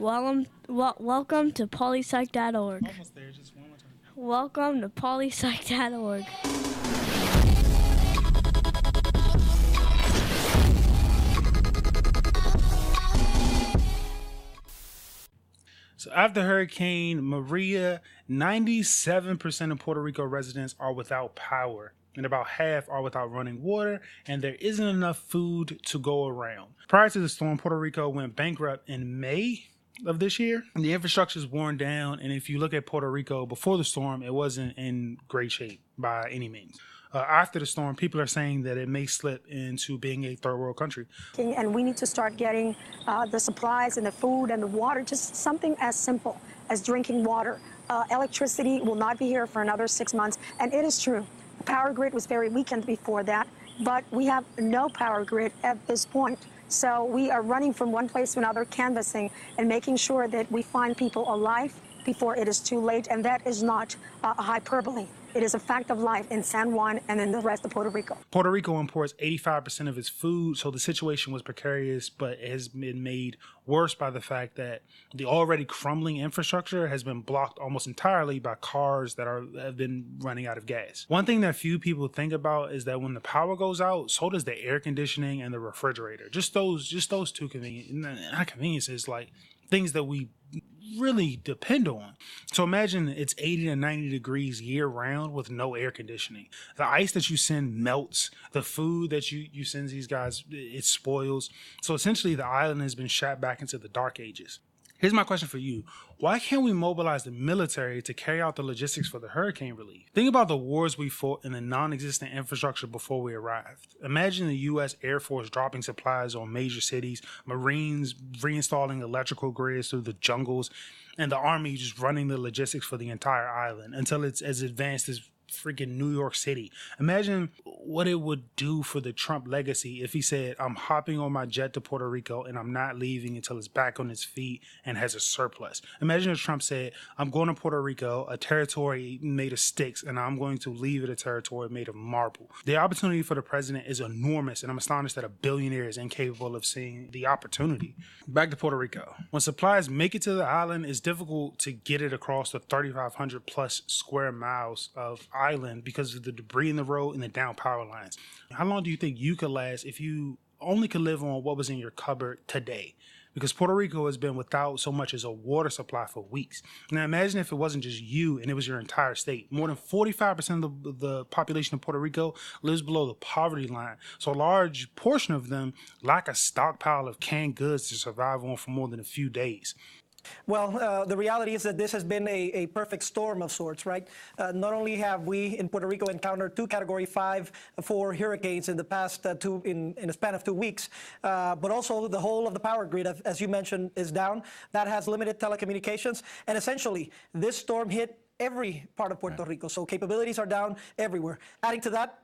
Welcome to PolyPsych.org. Almost there, just one more time. Welcome to PolyPsych.org. So after Hurricane Maria, 97% of Puerto Rico residents are without power, and about half are without running water, and there isn't enough food to go around. Prior to the storm, Puerto Rico went bankrupt in May of this year, and the infrastructure is worn down, and if you look at Puerto Rico before the storm, it wasn't in great shape by any means. After the storm, people are saying that it may slip into being a third world country. And we need to start getting the supplies and the food and the water, just something as simple as drinking water. Electricity will not be here for another 6 months. And it is true, the power grid was very weakened before that, but we have no power grid at this point. So we are running from one place to another, canvassing and making sure that we find people alive before it is too late. And that is not a hyperbole. It is a fact of life in San Juan and in the rest of Puerto Rico. Puerto Rico imports 85% of its food, so the situation was precarious, but it has been made worse by the fact that the already crumbling infrastructure has been blocked almost entirely by cars that have been running out of gas. One thing that few people think about is that when the power goes out, so does the air conditioning and the refrigerator. Just those two conveniences, like things that we really depend on. So imagine it's 80 to 90 degrees year round with no air conditioning. The ice that you send melts. The food that you send these guys, it spoils. So essentially the island has been shot back into the dark ages. Here's my question for you. Why can't we mobilize the military to carry out the logistics for the hurricane relief? Think about the wars we fought in the non-existent infrastructure before we arrived. Imagine the U.S. Air Force dropping supplies on major cities, Marines reinstalling electrical grids through the jungles, and the Army just running the logistics for the entire island until it's as advanced as freaking New York City. Imagine what it would do for the Trump legacy if he said, I'm hopping on my jet to Puerto Rico and I'm not leaving until it's back on its feet and has a surplus. Imagine if Trump said, I'm going to Puerto Rico, a territory made of sticks, and I'm going to leave it a territory made of marble. The opportunity for the president is enormous, and I'm astonished that a billionaire is incapable of seeing the opportunity. Back to Puerto Rico. When supplies make it to the island, it's difficult to get it across the 3,500 plus square miles of island because of the debris in the road and the down power lines. How long do you think you could last if you only could live on what was in your cupboard today? Because Puerto Rico has been without so much as a water supply for weeks. Now imagine if it wasn't just you and it was your entire state. More than 45% of the population of Puerto Rico lives below the poverty line. So a large portion of them lack a stockpile of canned goods to survive on for more than a few days. Well, the reality is that this has been a perfect storm of sorts, right? Not only have we in Puerto Rico encountered 2 Category 5 for hurricanes in the past in a span of 2 weeks, but also the whole of the power grid, as you mentioned, is down. That has limited telecommunications, and essentially this storm hit every part of Puerto Rico, so capabilities are down everywhere. Adding to that,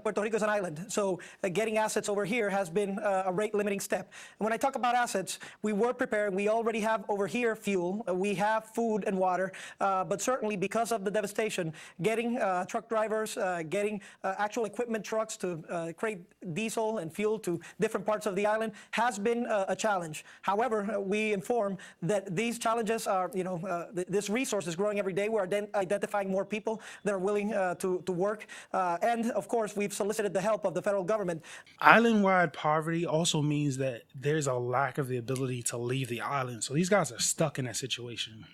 Puerto Rico is an island, so getting assets over here has been a rate-limiting step. And when I talk about assets, we were preparing. We already have over here fuel. We have food and water, but certainly because of the devastation, getting truck drivers, getting actual equipment trucks to create diesel and fuel to different parts of the island has been a challenge. However, we inform that these challenges are, this resource is growing every day. We're identifying more people that are willing to work. And of course, we've solicited the help of the federal government. Island-wide poverty also means that there's a lack of the ability to leave the island. So these guys are stuck in that situation.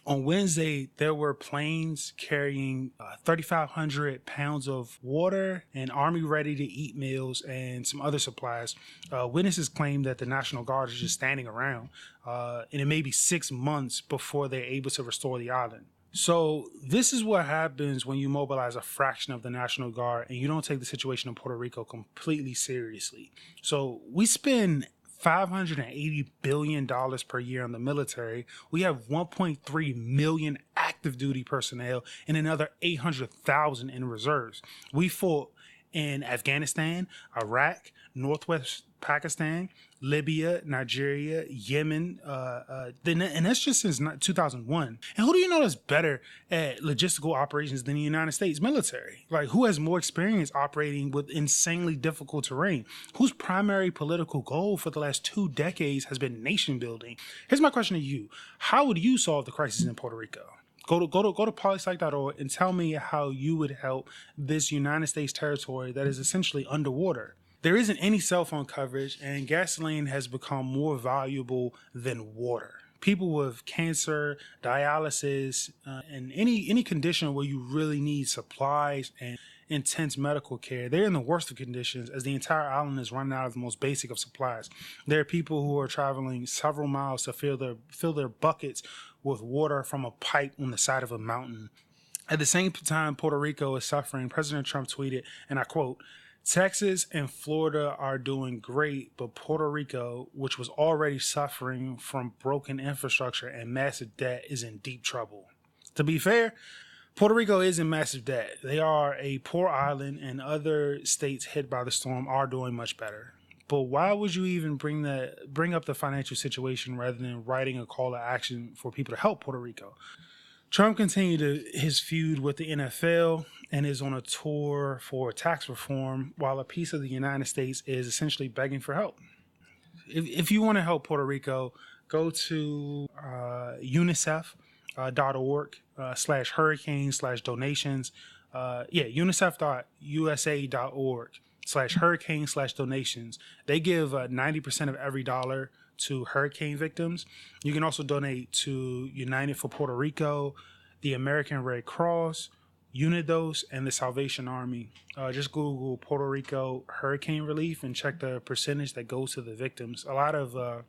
On Wednesday, there were planes carrying 3,500 pounds of water and Army ready-to-eat meals and some other supplies. Witnesses claim that the National Guard is just standing around, and it may be 6 months before they're able to restore the island. So this is what happens when you mobilize a fraction of the National Guard and you don't take the situation in Puerto Rico completely seriously. So we spend $580 billion per year on the military. We have 1.3 million active duty personnel and another 800,000 in reserves. We fought in Afghanistan, Iraq, Northwest Pakistan, Libya, Nigeria, Yemen, and that's just since 2001. And who do you know that's better at logistical operations than the United States military? Like, who has more experience operating with insanely difficult terrain? Whose primary political goal for the last 2 decades has been nation building? Here's my question to you. How would you solve the crisis in Puerto Rico? Go to PolyPsych.org and tell me how you would help this United States territory that is essentially underwater. There isn't any cell phone coverage, and gasoline has become more valuable than water. People with cancer, dialysis, and any condition where you really need supplies and intense medical care, they're in the worst of conditions as the entire island is running out of the most basic of supplies. There are people who are traveling several miles to fill their buckets with water from a pipe on the side of a mountain. At the same time Puerto Rico is suffering, President Trump tweeted, and I quote, "Texas and Florida are doing great, but Puerto Rico, which was already suffering from broken infrastructure and massive debt, is in deep trouble." To be fair, Puerto Rico is in massive debt. They are a poor island, and other states hit by the storm are doing much better. But why would you even bring up the financial situation rather than writing a call to action for people to help Puerto Rico? Trump continued his feud with the NFL and is on a tour for tax reform, while a piece of the United States is essentially begging for help. If you want to help Puerto Rico, go to unicef.org /hurricane/donations. unicef.usa.org/hurricane/donations. They give 90% of every dollar to hurricane victims. You can also donate to United for Puerto Rico, the American Red Cross, Unidos, and the Salvation Army. Just Google Puerto Rico hurricane relief and check the percentage that goes to the victims. A lot of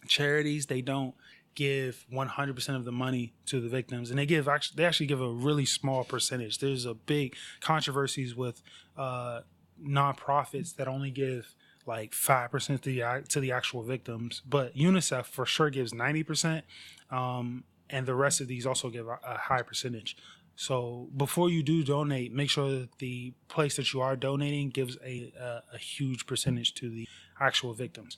charities, they don't give 100% of the money to the victims, and they actually give a really small percentage. There's a big controversies with nonprofits that only give like 5% to the actual victims, but UNICEF for sure gives 90%, and the rest of these also give a high percentage. So before you do donate, make sure that the place that you are donating gives a huge percentage to the actual victims.